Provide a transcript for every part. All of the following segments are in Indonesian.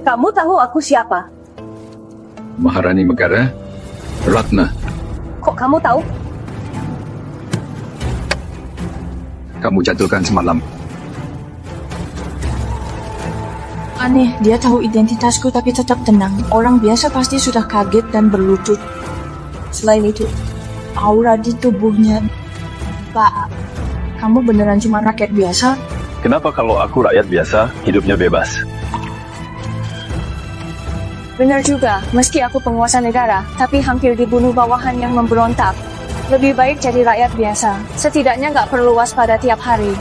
Kamu tahu aku siapa? Maharani Megara, Ratna. Kok kamu tahu? Kamu jatuhkan semalam. Aneh, dia tahu identitasku tapi tetap tenang. Orang biasa pasti sudah kaget dan berlutut. Selain itu, aura di tubuhnya. Pak, kamu beneran cuma rakyat biasa? Kenapa kalau aku rakyat biasa, hidupnya bebas? Benar juga, meski aku penguasa negara, tapi hampir dibunuh bawahan yang memberontak. Lebih baik jadi rakyat biasa, setidaknya nggak perlu waspada tiap hari.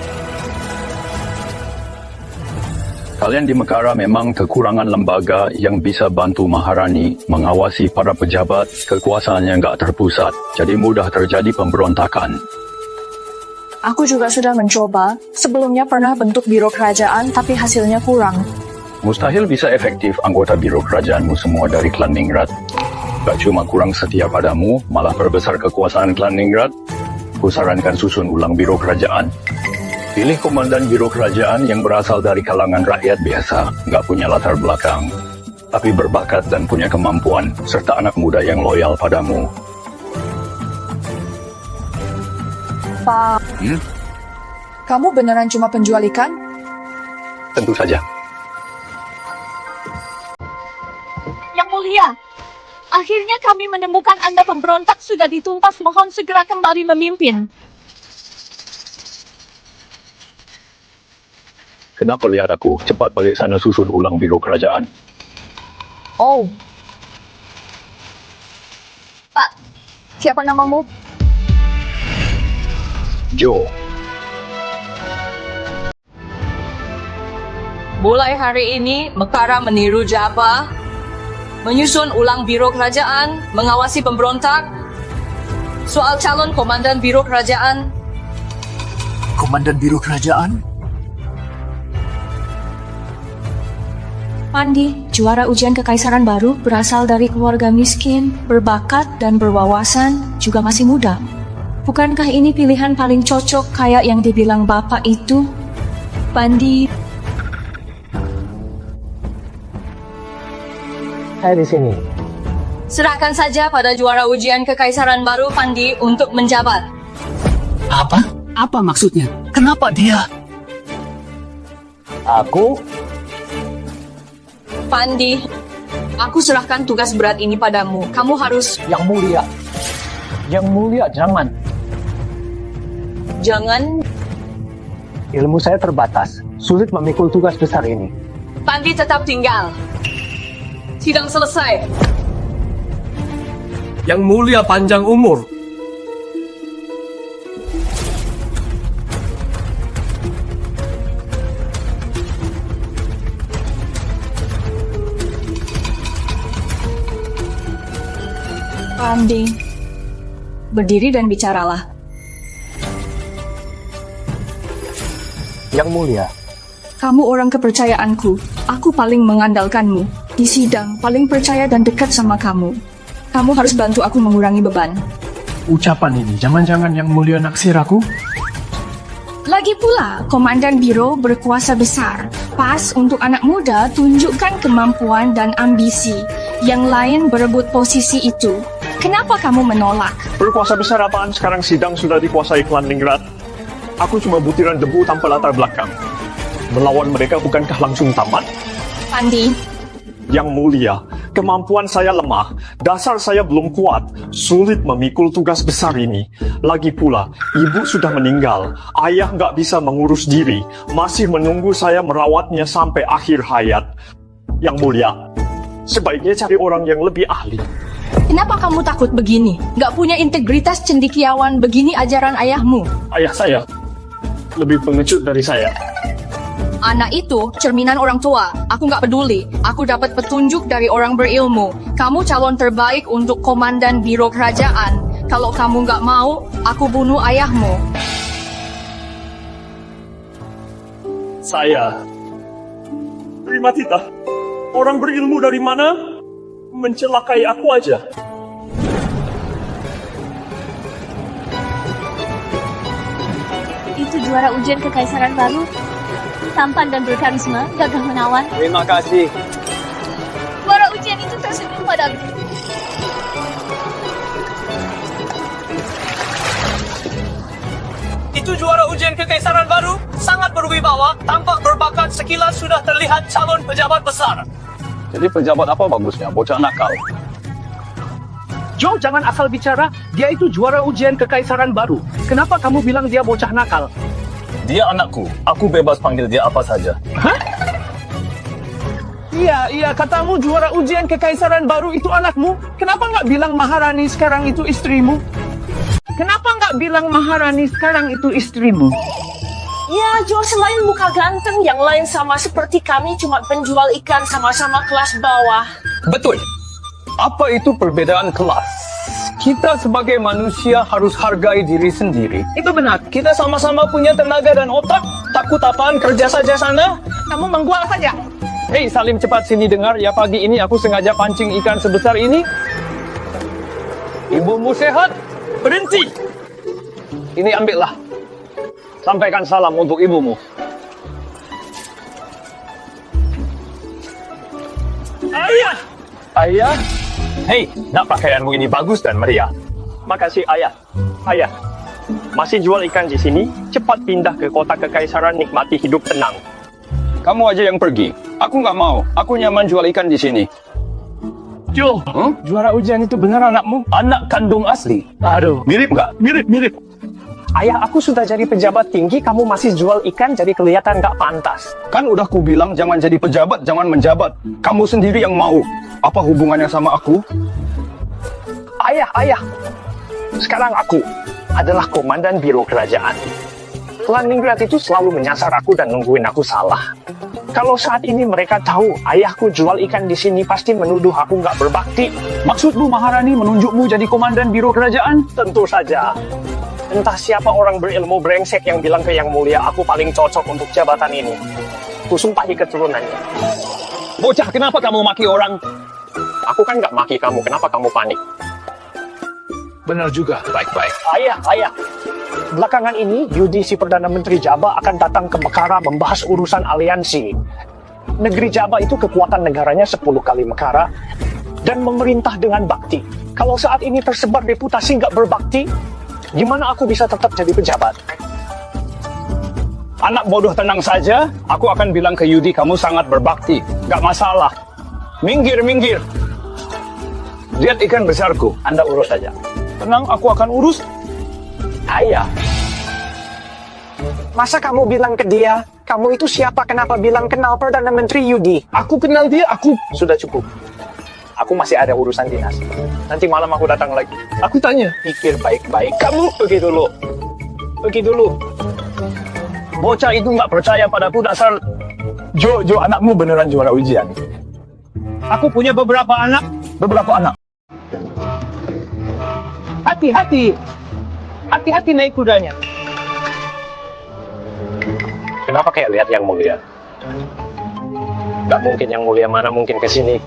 Kalian di Megara memang kekurangan lembaga yang bisa bantu Maharani mengawasi para pejabat, kekuasaannya nggak terpusat, jadi mudah terjadi pemberontakan. Aku juga sudah mencoba, sebelumnya pernah bentuk biro kerajaan, tapi hasilnya kurang. Mustahil bisa efektif anggota biro kerajaanmu semua dari klan Ningrat. Gak cuma kurang setia padamu, malah perbesar kekuasaan klan Ningrat. Kusarankan susun ulang biro kerajaan. Pilih komandan biro kerajaan yang berasal dari kalangan rakyat biasa, gak punya latar belakang, tapi berbakat dan punya kemampuan, serta anak muda yang loyal padamu. Pak, kamu beneran cuma penjual ikan? Tentu saja. Yang mulia, akhirnya kami menemukan Anda pemberontak sudah ditumpas, mohon segera kembali memimpin. Kenapa lihat aku? Cepat balik sana susun ulang biro kerajaan. Oh, Pak, siapa namamu? Joe. Mulai hari ini, Megara meniru Java, menyusun ulang biro kerajaan, mengawasi pemberontak. Soal calon komandan biro kerajaan. Komandan biro kerajaan? Pandi, juara ujian kekaisaran baru, berasal dari keluarga miskin, berbakat dan berwawasan, juga masih muda. Bukankah ini pilihan paling cocok kayak yang dibilang bapak itu? Pandi. Saya di sini. Serahkan saja pada juara ujian kekaisaran baru Pandi untuk menjabat. Apa? Apa maksudnya? Kenapa dia? Aku? Pandi, aku serahkan tugas berat ini padamu. Kamu harus... Yang mulia. Yang mulia, jangan. Jangan... Ilmu saya terbatas. Sulit memikul tugas besar ini. Pandi tetap tinggal. Sidang selesai. Yang mulia panjang umur. Pandi, berdiri dan bicaralah. Yang mulia. Kamu orang kepercayaanku. Aku paling mengandalkanmu. Di sidang, paling percaya dan dekat sama kamu. Kamu harus bantu aku mengurangi beban. Ucapan ini jangan-jangan yang mulia naksir aku? Lagi pula, komandan biro berkuasa besar. Pas untuk anak muda tunjukkan kemampuan dan ambisi. Yang lain berebut posisi itu. Kenapa kamu menolak? Berkuasa besar apaan sekarang sidang sudah dikuasai klan Ningrat? Aku cuma butiran debu tanpa latar belakang. Melawan mereka bukankah langsung tamat? Pandi. Yang mulia, kemampuan saya lemah, dasar saya belum kuat, sulit memikul tugas besar ini. Lagi pula, ibu sudah meninggal, ayah nggak bisa mengurus diri, masih menunggu saya merawatnya sampai akhir hayat. Yang mulia, sebaiknya cari orang yang lebih ahli. Kenapa kamu takut begini? Gak punya integritas cendekiawan, begini ajaran ayahmu. Ayah saya lebih pengecut dari saya. Anak itu cerminan orang tua. Aku gak peduli. Aku dapat petunjuk dari orang berilmu. Kamu calon terbaik untuk komandan biro kerajaan. Kalau kamu gak mau, aku bunuh ayahmu. Saya terima titah. Orang berilmu dari mana mencelakai aku aja. Itu juara ujian kekaisaran baru. Tampan dan berkarisma, gagah menawan. Terima kasih. padaku. Itu juara ujian kekaisaran baru, sangat berwibawa, tampak berbakat, sekilas sudah terlihat calon pejabat besar. Jadi pejabat apa bagusnya? Bocah nakal. Joe, jangan asal bicara. Dia itu juara ujian kekaisaran baru. Kenapa kamu bilang dia bocah nakal? Dia anakku, aku bebas panggil dia apa saja. Iya, katamu juara ujian kekaisaran baru itu anakmu. Kenapa nggak bilang Maharani sekarang itu istrimu? Kenapa nggak bilang Maharani sekarang itu istrimu? Ya, Joe, selain muka ganteng, yang lain sama seperti kami, cuma penjual ikan sama-sama kelas bawah. Betul. Apa itu perbedaan kelas? Kita sebagai manusia harus hargai diri sendiri. Itu benar. Kita sama-sama punya tenaga dan otak. Takut apaan, kerja saja sana. Kamu menggual saja. Hei Salim, cepat sini dengar ya, pagi ini aku sengaja pancing ikan sebesar ini. Ibumu sehat? Berhenti! Ini ambillah. Sampaikan salam untuk ibumu. Ayah! Ayah? Hei, nak pakaianmu ini bagus dan meriah. Makasih ayah. Ayah, masih jual ikan di sini? Cepat pindah ke kota kekaisaran, nikmati hidup tenang. Kamu aja yang pergi. Aku nggak mau. Aku nyaman jual ikan di sini. Joe, juara ujian itu benar anakmu? Anak kandung asli. Aduh. Mirip nggak? Mirip. Ayah, aku sudah jadi pejabat tinggi, kamu masih jual ikan jadi kelihatan nggak pantas. Kan udah ku bilang jangan jadi pejabat, jangan menjabat. Kamu sendiri yang mau. Apa hubungannya sama aku? Ayah. Sekarang aku adalah komandan biro kerajaan. Klaningrat itu selalu menyasar aku dan nungguin aku salah. Kalau saat ini mereka tahu ayahku jual ikan di sini, pasti menuduh aku nggak berbakti. Maksudmu Maharani menunjukmu jadi komandan biro kerajaan? Tentu saja. Entah siapa orang berilmu brengsek yang bilang ke Yang Mulia aku paling cocok untuk jabatan ini. Kusumpahi keturunannya. Bocah, kenapa kamu maki orang? Aku kan nggak maki kamu, kenapa kamu panik? Benar juga. Baik-baik. Ayah. Belakangan ini, Yudi si Perdana Menteri Java akan datang ke Mekara membahas urusan aliansi. Negeri Java itu kekuatan negaranya 10 kali Mekara dan memerintah dengan bakti. Kalau saat ini tersebar reputasi nggak berbakti, gimana aku bisa tetap jadi pejabat? Anak bodoh, tenang saja. Aku akan bilang ke Yudi kamu sangat berbakti. Gak masalah. Minggir. Lihat ikan besarku. Anda urus saja. Tenang, aku akan urus. Ayah. Masa kamu bilang ke dia, kamu itu siapa? Kenapa bilang kenal Perdana Menteri Yudi? Aku kenal dia, Sudah cukup. Aku masih ada urusan dinas. Nanti malam aku datang lagi. Aku tanya. Pikir baik-baik. Kamu pergi dulu. Bocah itu nggak percaya padaku, dasar. Jo, anakmu beneran juara ujian. Aku punya beberapa anak. Hati-hati naik kudanya. Kenapa kayak lihat Yang Mulia? Gak mungkin Yang Mulia, mana mungkin ke sini.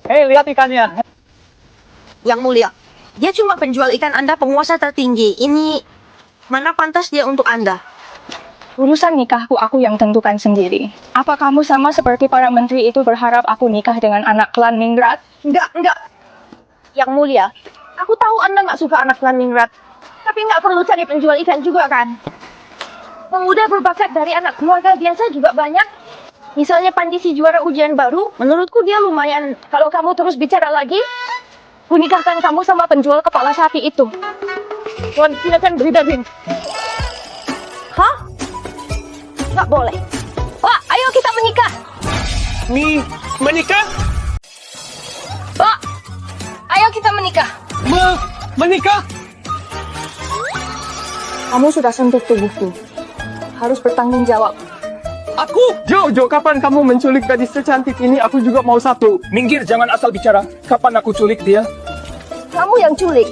Hei, lihat ikannya. Yang Mulia, dia cuma penjual ikan Anda, penguasa tertinggi. Ini mana pantas dia untuk Anda? Urusan nikahku aku yang tentukan sendiri. Apa kamu sama seperti para menteri itu berharap aku nikah dengan anak klan Ningrat? Enggak. Yang Mulia, aku tahu Anda nggak suka anak klan Ningrat. Tapi nggak perlu cari penjual ikan juga kan? Pemuda berbakat dari anak keluarga biasa juga banyak. Misalnya Pandisi juara ujian baru, menurutku dia lumayan. Kalau kamu terus bicara lagi, ku nikahkan kamu sama penjual kepala sapi itu. Tuan, silakan beri daging. Hah? Nggak boleh. Pak, ayo kita menikah. Menikah? Pak, ayo kita menikah. Menikah? Kamu sudah sentuh tubuhku. Harus bertanggung jawab. Aku? Jo, kapan kamu menculik gadis secantik ini? Aku juga mau satu. Minggir, jangan asal bicara. Kapan aku culik dia? Kamu yang culik.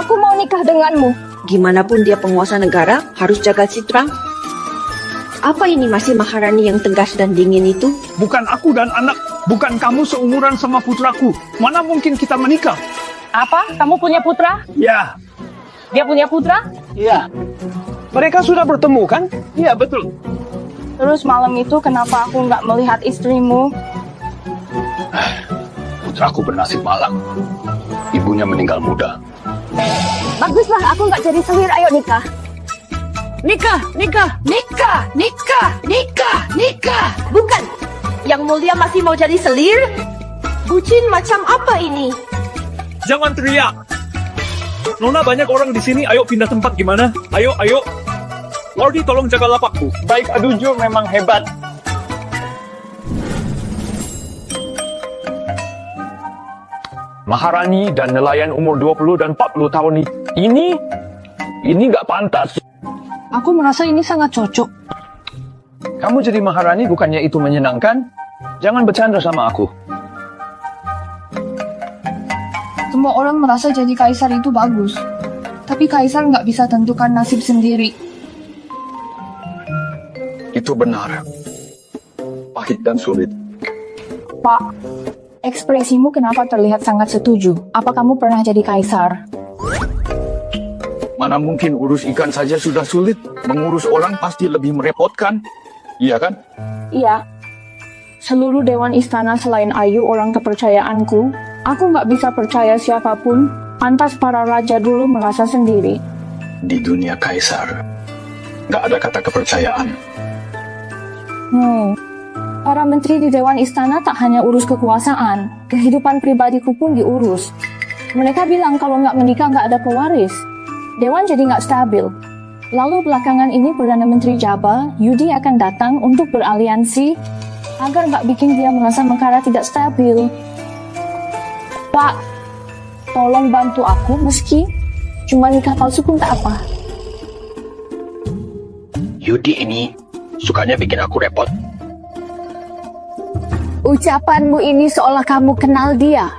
Aku mau nikah denganmu. Gimana pun dia penguasa negara, harus jaga citra. Apa ini masih Maharani yang tegas dan dingin itu? Bukan aku dan anak. Bukan kamu seumuran sama putraku. Mana mungkin kita menikah? Apa? Kamu punya putra? Ya. Dia punya putra? Iya. Mereka sudah bertemu kan? Iya, betul. Terus malam itu kenapa aku nggak melihat istrimu? Putraku bernasib malang. Ibunya meninggal muda. Baguslah aku nggak jadi selir, ayo nikah. Nikah, nikah, nikah, nikah, nikah, nikah. Bukan. Yang Mulia masih mau jadi selir? Bucin macam apa ini? Jangan teriak. Nona, banyak orang di sini. Ayo pindah tempat gimana? Ayo, ayo. Lordi, tolong jaga lapakku. Baik, Adujo memang hebat. Maharani dan nelayan umur 20 dan 40 tahun ini nggak pantas. Aku merasa ini sangat cocok. Kamu jadi Maharani bukannya itu menyenangkan? Jangan bercanda sama aku. Semua orang merasa jadi kaisar itu bagus. Tapi kaisar nggak bisa tentukan nasib sendiri. Itu benar. Pahit dan sulit. Pak, ekspresimu kenapa terlihat sangat setuju? Apa kamu pernah jadi kaisar? Mana mungkin urus ikan saja sudah sulit. Mengurus orang pasti lebih merepotkan. Iya kan? Iya. Seluruh dewan istana selain Ayu orang kepercayaanku. Aku nggak bisa percaya siapapun. Pantas para raja dulu merasa sendiri. Di dunia kaisar, nggak ada kata kepercayaan. Para menteri di dewan istana tak hanya urus kekuasaan. Kehidupan pribadiku pun diurus. Mereka bilang kalau nggak menikah nggak ada pewaris. Dewan jadi nggak stabil. Lalu belakangan ini Perdana Menteri Jabba, Yudi akan datang untuk beraliansi agar nggak bikin dia merasa Mekara tidak stabil. Pak, tolong bantu aku meski cuma nikah palsu pun tak apa. Yudi ini sukanya bikin aku repot. Ucapanmu ini seolah kamu kenal dia.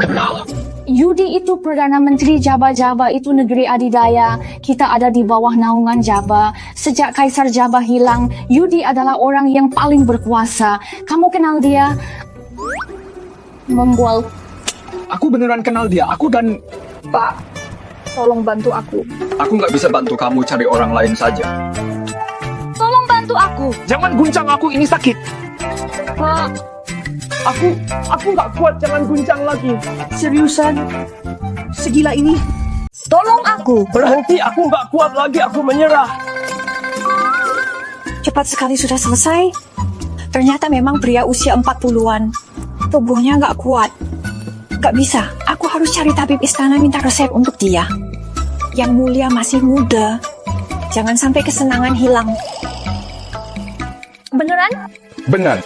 Kenal. Yudi itu Perdana Menteri Jabba itu negeri adidaya. Kita ada di bawah naungan Jabba. Sejak Kaisar Jabba hilang, Yudi adalah orang yang paling berkuasa. Kamu kenal dia? Membual. Aku beneran kenal dia. Aku dan... Pak, tolong bantu aku. Aku nggak bisa bantu kamu cari orang lain saja. Tolong bantu aku. Jangan guncang aku, ini sakit. Pak, Aku nggak kuat, jangan guncang lagi. Seriusan? Segila ini? tolong aku. Berhenti, aku nggak kuat lagi, aku menyerah. Cepat sekali sudah selesai. Ternyata memang pria usia 40-an. Tubuhnya nggak kuat. Nggak bisa, aku harus cari tabib istana minta resep untuk dia. Yang Mulia masih muda. Jangan sampai kesenangan hilang. Beneran? Benar.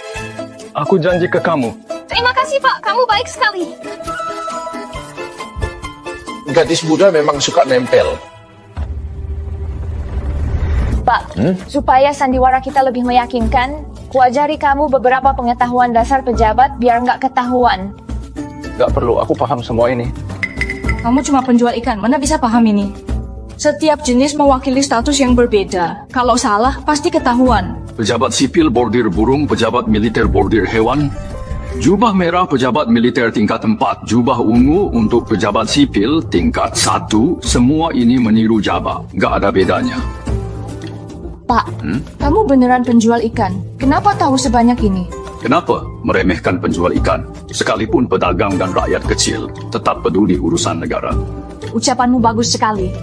Aku janji ke kamu. Terima kasih Pak, kamu baik sekali. Gadis muda memang suka nempel. Pak, supaya sandiwara kita lebih meyakinkan, kuajari kamu beberapa pengetahuan dasar pejabat biar nggak ketahuan. Nggak perlu, aku paham semua ini. Kamu cuma penjual ikan, mana bisa paham ini? Setiap jenis mewakili status yang berbeda. Kalau salah, pasti ketahuan. Pejabat sipil bordir burung, pejabat militer bordir hewan, jubah merah pejabat militer tingkat 4, jubah ungu untuk pejabat sipil tingkat 1, semua ini meniru Jabba, nggak ada bedanya. Pak, kamu beneran penjual ikan. Kenapa tahu sebanyak ini? Kenapa meremehkan penjual ikan? Sekalipun pedagang dan rakyat kecil tetap peduli urusan negara. Ucapanmu bagus sekali.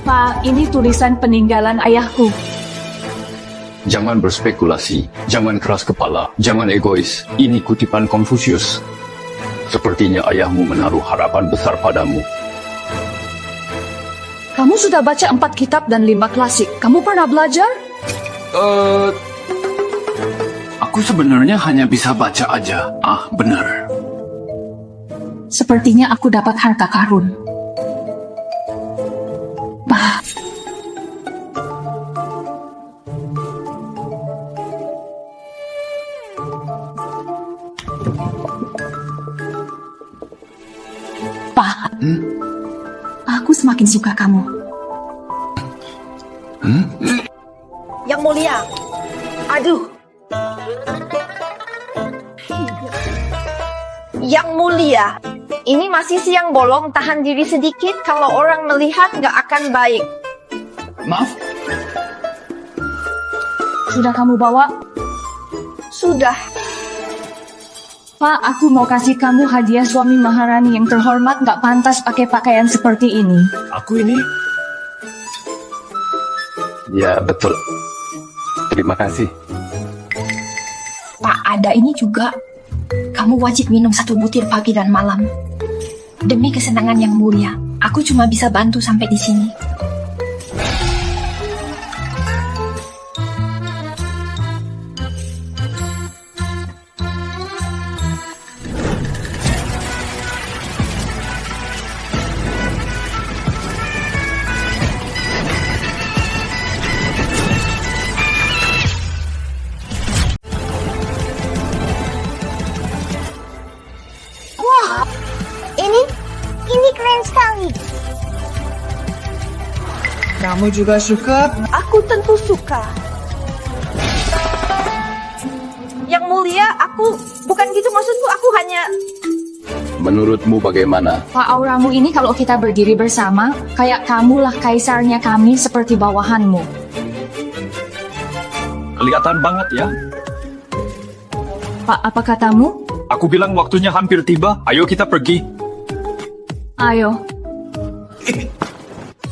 Pak, ini tulisan peninggalan ayahku. Jangan berspekulasi, jangan keras kepala, jangan egois. Ini kutipan Konfusius. Sepertinya ayahmu menaruh harapan besar padamu. Kamu sudah baca 4 kitab dan 5 klasik. Kamu pernah belajar? Aku sebenarnya hanya bisa baca aja. Ah, benar. Sepertinya aku dapat harta karun. Pak, Pak, aku semakin suka kamu. Yang Mulia. Aduh. Yang Mulia. Ini masih siang bolong, tahan diri sedikit. Kalau orang melihat nggak akan baik. Maaf, Sudah kamu bawa? Sudah. Pak, aku mau kasih kamu hadiah suami Maharani yang terhormat, nggak pantas pakai pakaian seperti ini. Aku ini Ya, betul. Terima kasih. Pak, ada ini juga. Kamu wajib minum 1 butir pagi dan malam. Demi kesenangan yang mulia, aku cuma bisa bantu sampai di sini. Ini keren sekali. Kamu juga suka? Aku tentu suka. Yang mulia, aku bukan gitu maksudku. Aku hanya Menurutmu bagaimana? Pak, auramu ini kalau kita berdiri bersama, kayak kamulah kaisarnya kami seperti bawahanmu. kelihatan banget ya. Pak, apa katamu? Aku bilang waktunya hampir tiba. Ayo kita pergi. Ayo.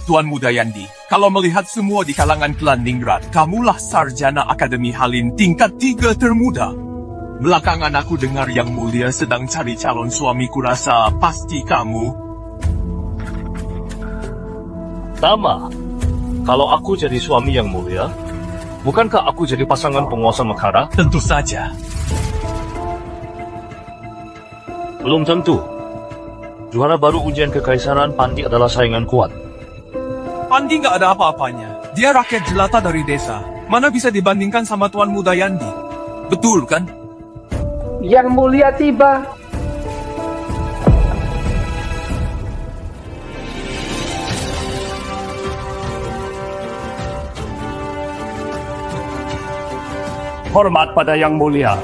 Tuan Muda Yandi, kalau melihat semua di kalangan klan Ningrat, kamulah sarjana Akademi Halim tingkat 3 termuda. Belakangan aku dengar Yang Mulia sedang cari calon suami, kurasa pasti kamu. Tama, kalau aku jadi suami Yang Mulia, bukankah aku jadi pasangan penguasa Mekara? Tentu saja. Belum tentu. Juara baru ujian kekaisaran Pandi adalah saingan kuat. Pandi nggak ada apa-apanya. Dia rakyat jelata dari desa. Mana bisa dibandingkan sama Tuan Muda Yandi? Betul kan? Yang Mulia tiba. Hormat pada Yang Mulia.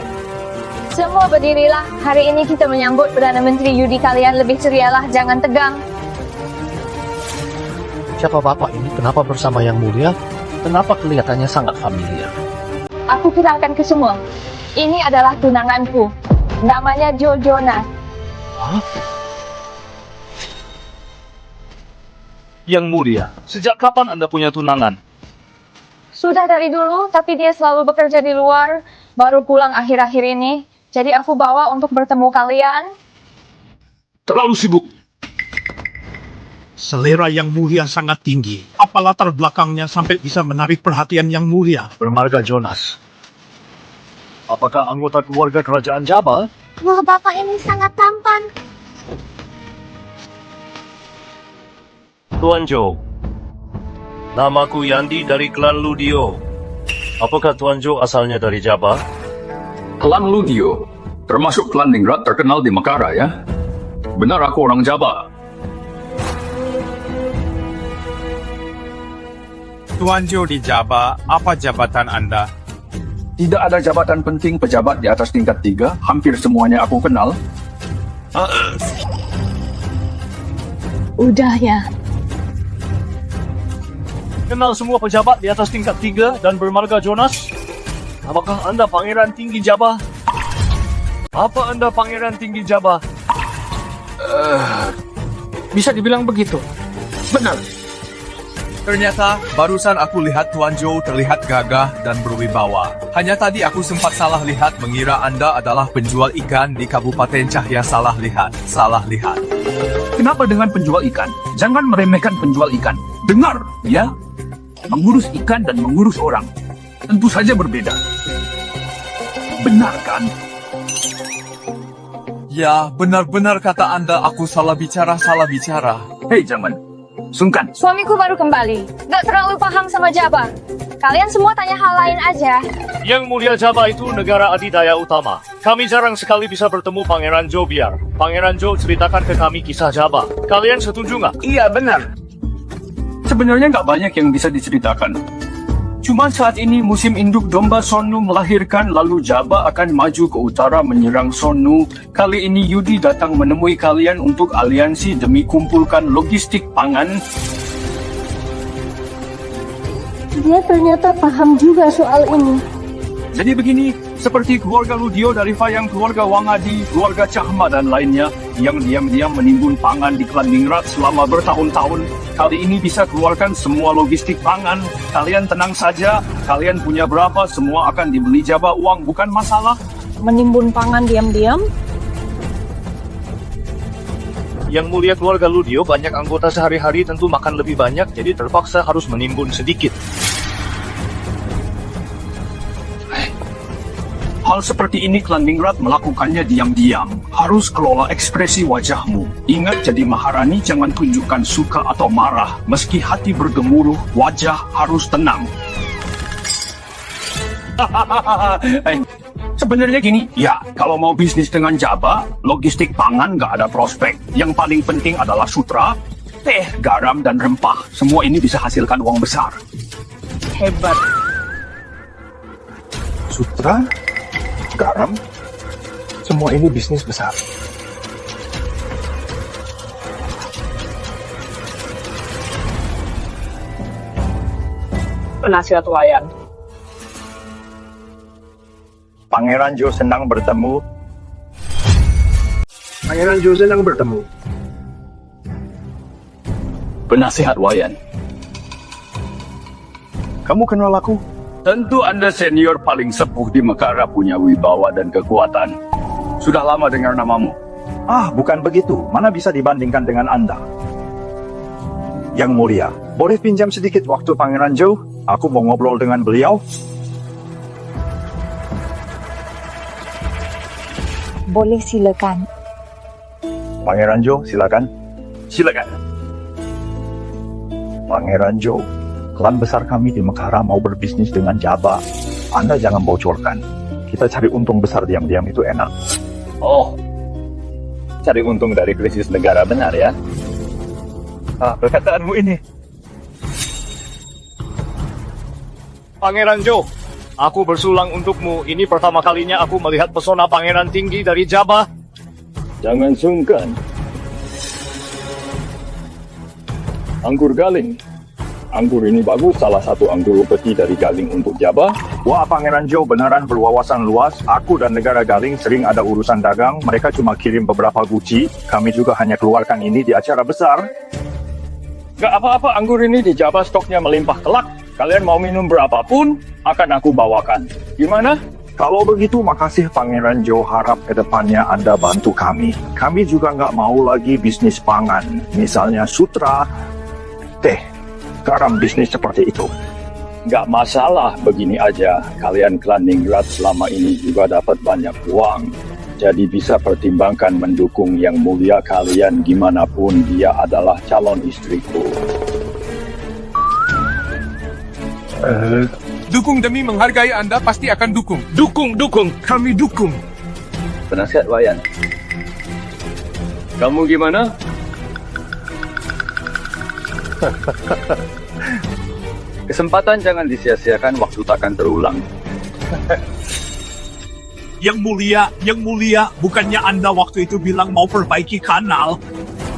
Semua berdirilah. Hari ini kita menyambut Perdana Menteri Yudi. Kalian lebih cerialah, jangan tegang. Siapa bapak ini? Kenapa bersama Yang Mulia? Kenapa kelihatannya sangat familiar? Aku kenalkan ke semua. Ini adalah tunanganku. Namanya Joe Jonas. Hah? Yang Mulia, sejak kapan Anda punya tunangan? Sudah dari dulu, tapi dia selalu bekerja di luar. Baru pulang akhir-akhir ini. Jadi aku bawa untuk bertemu kalian. Terlalu sibuk. Selera Yang Mulia sangat tinggi. Apa latar belakangnya sampai bisa menarik perhatian Yang Mulia? Bermarga Jonas. Apakah anggota keluarga kerajaan Java? wah, bapak ini sangat tampan. Tuan Joe. Namaku Yandi dari klan Ludio. Apakah Tuan Joe asalnya dari Java? Klan Ludio, termasuk klan Ningrat terkenal di Mekara ya. Benar aku orang Java. Tuan Joe di Java, apa jabatan Anda? Tidak ada jabatan penting pejabat di atas tingkat 3, hampir semuanya aku kenal. Udah ya. Kenal semua pejabat di atas tingkat 3 dan bermarga Jonas? Apakah Anda pangeran tinggi Java? Apa Anda pangeran tinggi Java? Bisa dibilang begitu. Benar. Ternyata, barusan aku lihat Tuan Joe terlihat gagah dan berwibawa. Hanya tadi aku sempat salah lihat mengira Anda adalah penjual ikan di Kabupaten Cahya. Salah lihat. Kenapa dengan penjual ikan? Jangan meremehkan penjual ikan. Dengar, ya? Mengurus ikan dan mengurus orang tentu saja berbeda. Benar kan? Ya, benar-benar kata Anda, aku salah bicara. Hei, Jaman. Sungkan. Suamiku baru kembali. Gak terlalu paham sama Java. Kalian semua tanya hal lain aja. Yang Mulia Java itu negara adidaya utama. Kami jarang sekali bisa bertemu Pangeran Joe Biar. Pangeran Joe ceritakan ke kami kisah Java. Kalian setuju nggak? Iya, benar. Sebenarnya nggak banyak yang bisa diceritakan. Cuma saat ini musim induk domba Sonu melahirkan, lalu Java akan maju ke utara menyerang Sonu. Kali ini Yudi datang menemui kalian untuk aliansi demi kumpulkan logistik pangan. Dia ternyata paham juga soal ini. Jadi begini, seperti keluarga Ludio dari Fayang, keluarga Wangadi, keluarga Cahma dan lainnya yang diam-diam menimbun pangan di Klandingrat selama bertahun-tahun, kali ini bisa keluarkan semua logistik pangan. Kalian tenang saja, kalian punya berapa, semua akan dibeli Jabah uang, bukan masalah. Menimbun pangan diam-diam? Yang mulia keluarga Ludio, banyak anggota sehari-hari tentu makan lebih banyak, jadi terpaksa harus menimbun sedikit. Hal seperti ini Klandingrat melakukannya diam-diam. Harus kelola ekspresi wajahmu. Ingat, jadi Maharani jangan tunjukkan suka atau marah. Meski hati bergemuruh, wajah harus tenang. Sebenarnya gini, ya kalau mau bisnis dengan Jabah, logistik pangan nggak ada prospek. Yang paling penting adalah sutra, teh, garam, dan rempah. Semua ini bisa hasilkan uang besar. Hebat. Sutra, garam, semua ini bisnis besar. Penasihat Wayan. Pangeran Jo senang bertemu. Pangeran Jo senang bertemu. Penasihat Wayan. Kamu kenal aku? Tentu Anda senior paling sepuh di Mekara, punya wibawa dan kekuatan. Sudah lama dengar namamu. Ah, bukan begitu. Mana bisa dibandingkan dengan Anda? Yang mulia, boleh pinjam sedikit waktu Pangeran Jo? Aku mau ngobrol dengan beliau. Boleh silakan. Pangeran Jo, silakan. Silakan. Pangeran Jo, klan besar kami di Mekara mau berbisnis dengan Jabah. Anda jangan bocorkan. Kita cari untung besar diam-diam itu enak. Oh, cari untung dari krisis negara, benar ya? Perkataanmu ini. Pangeran Jo, aku bersulang untukmu. Ini pertama kalinya aku melihat pesona pangeran tinggi dari Jabah. Jangan sungkan. Anggur Galing. Anggur ini bagus, salah satu anggur peti dari Galing untuk Jabah. Wah, Pangeran Jo beneran berwawasan luas. Aku dan negara Galing sering ada urusan dagang. Mereka cuma kirim beberapa guci. Kami juga hanya keluarkan ini di acara besar. Gak apa-apa, anggur ini di Jabah stoknya melimpah kelak. Kalian mau minum berapapun, akan aku bawakan. Gimana? Kalau begitu, makasih Pangeran Jo. Harap ke depannya Anda bantu kami. Kami juga nggak mau lagi bisnis pangan. Misalnya sutra, teh, garam, bisnis seperti itu. Nggak masalah, begini aja. Kalian Klandingrat selama ini juga dapat banyak uang. Jadi bisa pertimbangkan mendukung yang mulia kalian gimana pun dia adalah calon istriku. Dukung demi menghargai Anda pasti akan dukung. Dukung, kami dukung. Penasihat Wayan. Kamu gimana? Kesempatan jangan disia-siakan, waktu takkan terulang. Yang mulia, bukannya Anda waktu itu bilang mau perbaiki kanal?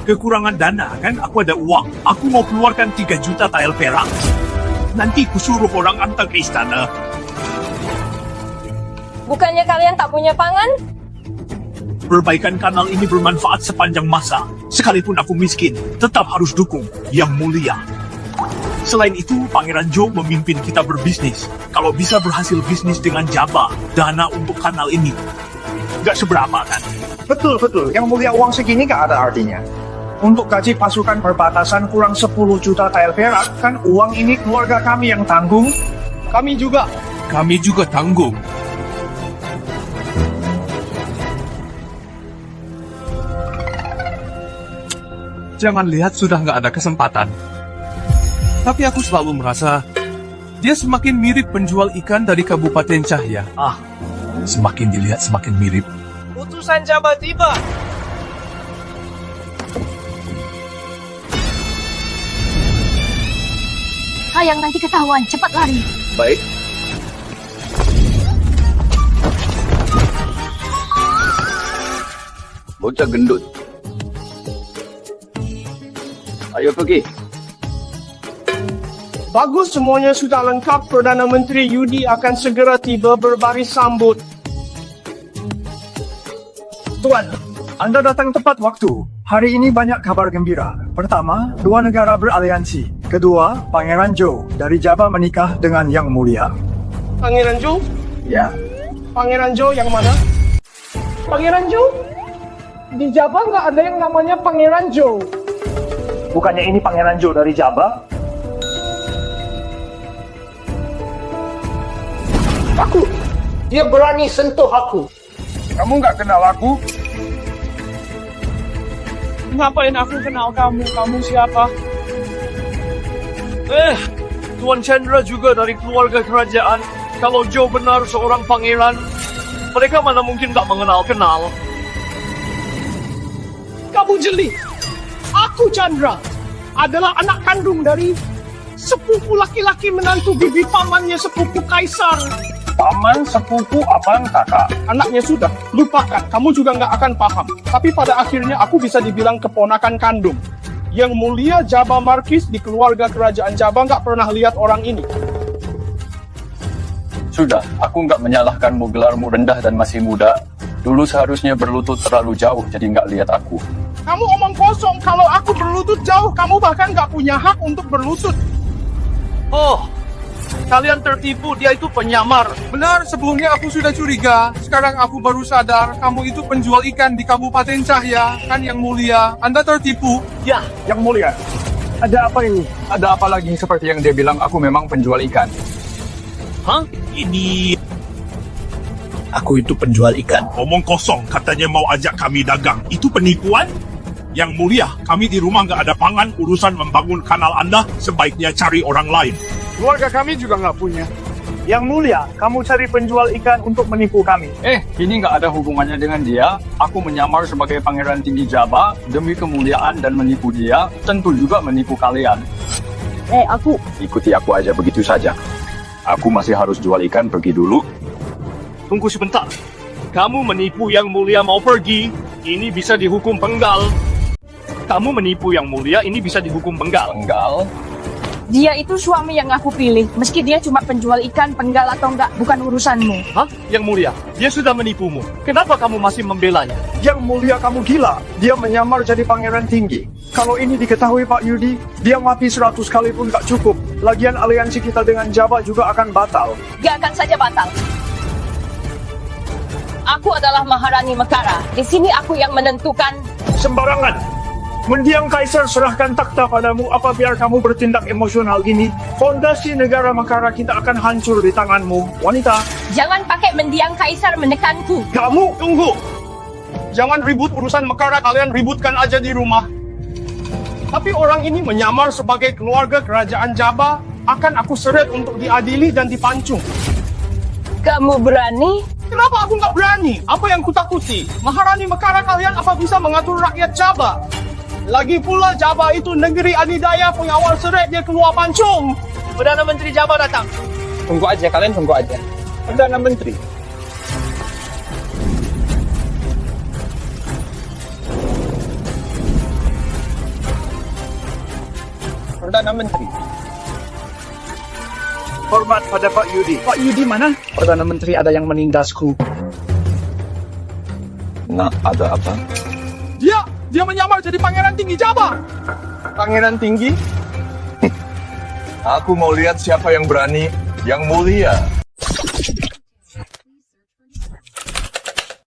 Kekurangan dana, kan? Aku ada uang. Aku mau keluarkan 3 juta tael perak. Nanti kusuruh orang antar ke istana. Bukannya kalian tak punya pangan? Perbaikan kanal ini bermanfaat sepanjang masa. Sekalipun aku miskin, tetap harus dukung Yang Mulia. Selain itu, Pangeran Jo memimpin kita berbisnis. Kalau bisa berhasil bisnis dengan Jabah, dana untuk kanal ini gak seberapa kan? Betul. Yang mulia, uang segini gak ada artinya. Untuk gaji pasukan perbatasan kurang 10 juta tael perak, kan uang ini keluarga kami yang tanggung. Kami juga tanggung. Jangan lihat sudah nggak ada kesempatan. Tapi aku selalu merasa dia semakin mirip penjual ikan dari Kabupaten Cahya. Semakin dilihat semakin mirip. Utusan Jabah tiba. Hayang nanti ketahuan, cepat lari. Baik. Bocah gendut. Ayo pergi. Bagus, semuanya sudah lengkap. Perdana Menteri Yudi akan segera tiba berbaris sambut. Tuan, Anda datang tepat waktu. Hari ini banyak kabar gembira. Pertama, dua negara beraliansi. Kedua, Pangeran Joe dari Java menikah dengan Yang Mulia. Pangeran Joe? Ya. Pangeran Joe yang mana? Pangeran Joe? Di Java nggak ada yang namanya Pangeran Joe. Bukannya ini Pangeran Joe dari Java? Aku. Dia berani sentuh aku. Kamu nggak kenal aku? Ngapain aku kenal kamu? Kamu siapa? Tuan Chandra juga dari keluarga kerajaan. Kalau Joe benar seorang pangeran, mereka mana mungkin tak mengenal-kenal. Kamu jeli. Aku Chandra adalah anak kandung dari sepupu laki-laki menantu bibi pamannya sepupu kaisar. Paman, sepupu, abang, kakak. Anaknya sudah, lupakan. Kamu juga nggak akan paham. Tapi pada akhirnya aku bisa dibilang keponakan kandung. Yang Mulia Java Markis di keluarga kerajaan Java nggak pernah lihat orang ini. Sudah, aku nggak menyalahkanmu gelarmu rendah dan masih muda. Dulu seharusnya berlutut terlalu jauh, jadi nggak lihat aku. Kamu omong kosong. Kalau aku berlutut jauh, kamu bahkan nggak punya hak untuk berlutut. Oh, kalian tertipu, dia itu penyamar. Benar, sebelumnya aku sudah curiga. Sekarang aku baru sadar, kamu itu penjual ikan di Kabupaten Cahya, kan Yang Mulia. Anda tertipu. Ya, Yang Mulia, ada apa ini? Ada apa lagi seperti yang dia bilang aku memang penjual ikan? hah? Ini aku itu penjual ikan. Omong kosong, katanya mau ajak kami dagang. Itu penipuan? Yang Mulia, kami di rumah nggak ada pangan. Urusan membangun kanal Anda, sebaiknya cari orang lain. Keluarga kami juga nggak punya. Yang Mulia, kamu cari penjual ikan untuk menipu kami. Ini nggak ada hubungannya dengan dia. Aku menyamar sebagai pangeran tinggi Java demi kemuliaan dan menipu dia, tentu juga menipu kalian. Ikuti aku aja begitu saja. Aku masih harus jual ikan, pergi dulu. Tunggu sebentar. Kamu menipu Yang Mulia mau pergi, ini bisa dihukum penggal. Kamu menipu Yang Mulia, ini bisa dihukum penggal. Penggal? Dia itu suami yang aku pilih. Meski dia cuma penjual ikan, penggal atau enggak, bukan urusanmu. Hah? Yang Mulia, dia sudah menipumu. Kenapa kamu masih membelanya? Yang Mulia, kamu gila. Dia menyamar jadi pangeran tinggi. Kalau ini diketahui Pak Yudi, dia mati 100 kali pun gak cukup. Lagian aliansi kita dengan Java juga akan batal. Gak akan saja batal. Aku adalah Maharani Mekara. Di sini aku yang menentukan. Sembarangan. Mendiang Kaisar serahkan takhta padamu, apa biar kamu bertindak emosional gini? Fondasi negara Mekara kita akan hancur di tanganmu, wanita. Jangan pakai mendiang Kaisar menekanku. Kamu tunggu. Jangan ribut urusan Mekara, kalian ributkan aja di rumah. Tapi orang ini menyamar sebagai keluarga kerajaan Java, akan aku seret untuk diadili dan dipancung. Kamu berani? Kenapa aku nggak berani? Apa yang kutakuti? Maharani Mekara kalian apa bisa mengatur rakyat Java? Lagi pula Java itu negeri adidaya, pengawal seret dia keluar pancung. Perdana Menteri Java datang. Tunggu aja, kalian tunggu aja. Perdana Menteri. Perdana Menteri. Hormat pada Pak Yudi. Pak Yudi mana? Perdana Menteri, ada yang menindasku. Nah, ada apa? Dia menyamar jadi pangeran tinggi Java. Pangeran tinggi? Aku mau lihat siapa yang berani. Yang Mulia.